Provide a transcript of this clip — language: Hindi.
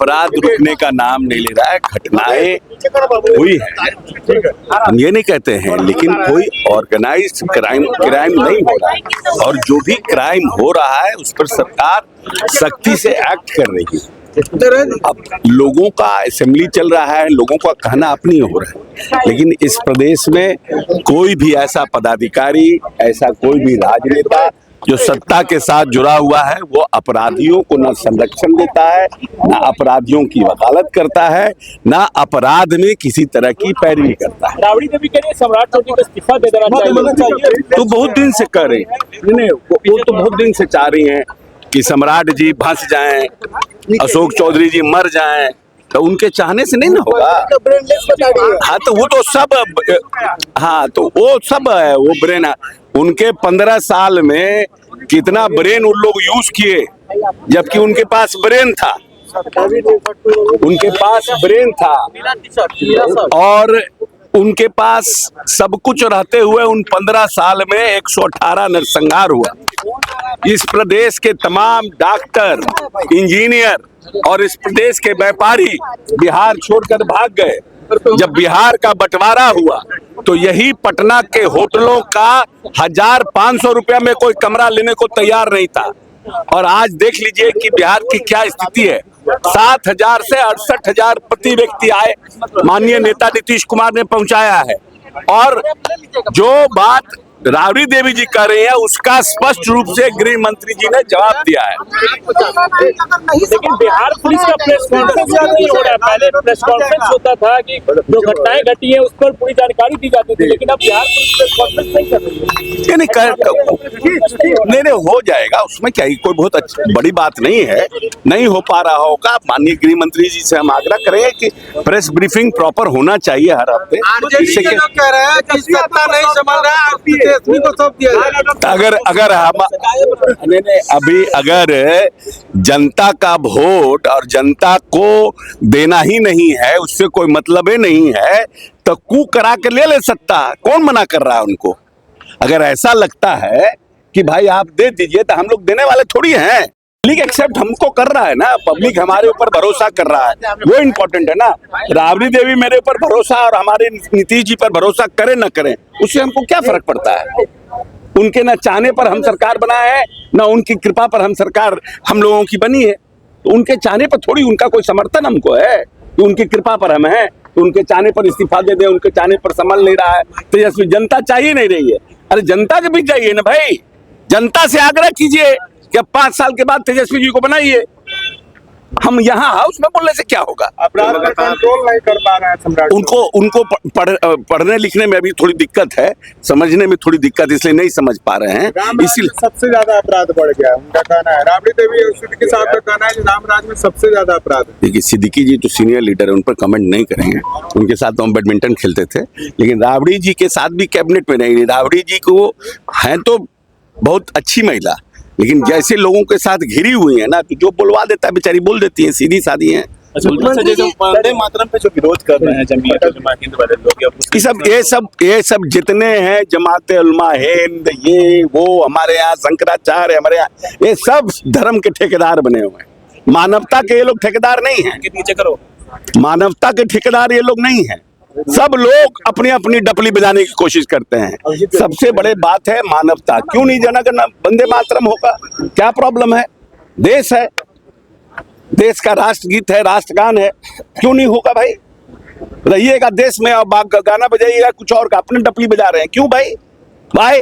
अपराध रुकने का नाम नहीं ले रहा है। घटनाएं हुई है, हम ये नहीं कहते हैं, लेकिन कोई ऑर्गेनाइज्ड क्राइम नहीं हो रहा है। और जो भी क्राइम हो रहा है उस पर सरकार सख्ती से एक्ट कर रही है। अब लोगों का असेंबली चल रहा है, लोगों का कहना अपनी हो रहा है, लेकिन इस प्रदेश में कोई भी ऐसा पदाधिकारी, ऐसा कोई भी राजनेता जो सत्ता के साथ जुड़ा हुआ है, वो अपराधियों को न संरक्षण देता है, न अपराधियों की वकालत करता है, न अपराध में किसी तरह की पैरवी करता है। राबड़ी देवी कह रही है सम्राट चौधरी को इस्तीफा दे देना चाहिए। तो बहुत दिन से कर रही नहीं, वो तो बहुत दिन से चाह रही हैं कि सम्राट जी फंस जाएं, अशोक चौधरी जी मर जाएं, तो उनके चाहने से नहीं ना होगा। हाँ तो वो तो सब, हाँ तो वो सब है, वो ब्रेन है उनके। 15 साल में कितना ब्रेन उन लोग यूज किए, जबकि उनके पास ब्रेन था, उनके पास ब्रेन था और उनके पास सब कुछ रहते हुए उन 15 साल में 118 नरसंहार हुआ। इस प्रदेश के तमाम डॉक्टर, इंजीनियर और इस प्रदेश के व्यापारी बिहार छोड़कर भाग गए। जब बिहार का बंटवारा हुआ तो यही पटना के होटलों का 1500 रुपया में कोई कमरा लेने को तैयार नहीं था। और आज देख लीजिए कि बिहार की क्या स्थिति है। 7,000 से 68,000 प्रति व्यक्ति आए माननीय नेता नीतीश कुमार ने पहुंचाया है। और जो बात राबड़ी देवी जी कर रही है उसका स्पष्ट रूप से गृह मंत्री जी ने जवाब दिया है। लेकिन बिहार पुलिस का प्रेस कॉन्फ्रेंस नहीं हो रहा है। पहले प्रेस कॉन्फ्रेंस होता था कि जो घटनाएं घटी है उस पर पूरी जानकारी दी जाती थी, लेकिन अब बिहार पुलिस प्रेस कॉन्फ्रेंस नहीं कर रही है। नहीं हो जाएगा, उसमें क्या कोई बहुत बड़ी बात नहीं है। नहीं हो पा रहा होगा, माननीय गृह मंत्री जी से हम आग्रह करेंगे कि प्रेस ब्रीफिंग प्रॉपर होना चाहिए हर हफ्ते। अगर हम अगर जनता का वोट और जनता को देना ही नहीं है, उससे कोई मतलब ही नहीं है, तो कू करा के ले सत्ता। कौन मना कर रहा है उनको? अगर ऐसा लगता है कि भाई आप दे दीजिए, तो हम लोग देने वाले थोड़ी हैं। पब्लिक एक्सेप्ट हमको कर रहा है ना, पब्लिक हमारे ऊपर भरोसा कर रहा है, वो इम्पोर्टेंट है ना। राबड़ी देवी मेरे ऊपर भरोसा और हमारे नीतीश जी पर भरोसा करें न करें, उससे हमको क्या फर्क पड़ता है? उनके न चाहने पर हम सरकार बनाए हैं, न उनकी कृपा पर हम लोगों की बनी है। तो उनके चाहने पर थोड़ी उनका कोई समर्थन हमको है कि उनकी कृपा पर हम हैं, तो उनके चाहने पर इस्तीफा दे दे, उनके चाहने पर संभल नहीं रहा है। तेजस्वी जनता चाहिए नहीं रही है। अरे जनता को भी चाहिए ना भाई, जनता से आग्रह कीजिए कि 5 साल के बाद तेजस्वी जी को बनाइए। हम यहाँ हाउस में बोलने से क्या होगा? अपराध पर कंट्रोल नहीं कर पा रहे हैं सम्राट। उनको पढ़ने लिखने में अभी थोड़ी दिक्कत है, समझने में थोड़ी दिक्कत, इसलिए नहीं समझ पा रहे हैं। इसलिए सबसे ज्यादा अपराध बढ़ गया है, उनका कहना है। राबड़ी देवी और सिद्दीकी साहब का कहना है कि रामराज में सबसे ज्यादा अपराध है। देखिए, सिद्दीकी जी तो सीनियर लीडर है, उन पर कमेंट नहीं करेंगे। उनके साथ तो हम बैडमिंटन खेलते थे, लेकिन राबड़ी जी के साथ भी कैबिनेट में नहीं। राबड़ी जी को है तो बहुत अच्छी महिला, लेकिन जैसे लोगों के साथ घिरी हुई है ना, तो जो बोलवा देता है बेचारी बोल देती है, सीधी सादी है। बड़े मात्रा में जो विरोध कर रहे हैं जमीयत उलमा हिंद वाले लोग, ये सब जितने हैं, जमात उलमा हिंद, ये वो, हमारे यहाँ शंकराचार्य, हमारे यहाँ ये सब धर्म के ठेकेदार बने हुए हैं। मानवता के ये लोग ठेकेदार नहीं है। नीचे करो, मानवता के ठेकेदार ये लोग नहीं है। सब लोग अपनी अपनी डपली बजाने की कोशिश करते हैं। सबसे बड़े बात है मानवता। क्यों नहीं जनगण वंदे मातरम होगा? क्या प्रॉब्लम है? देश है, देश का राष्ट्रगीत है, राष्ट्रगान है, क्यों नहीं होगा भाई? रहिएगा देश में और गाना बजाइएगा कुछ और का, अपने डपली बजा रहे हैं, क्यों भाई?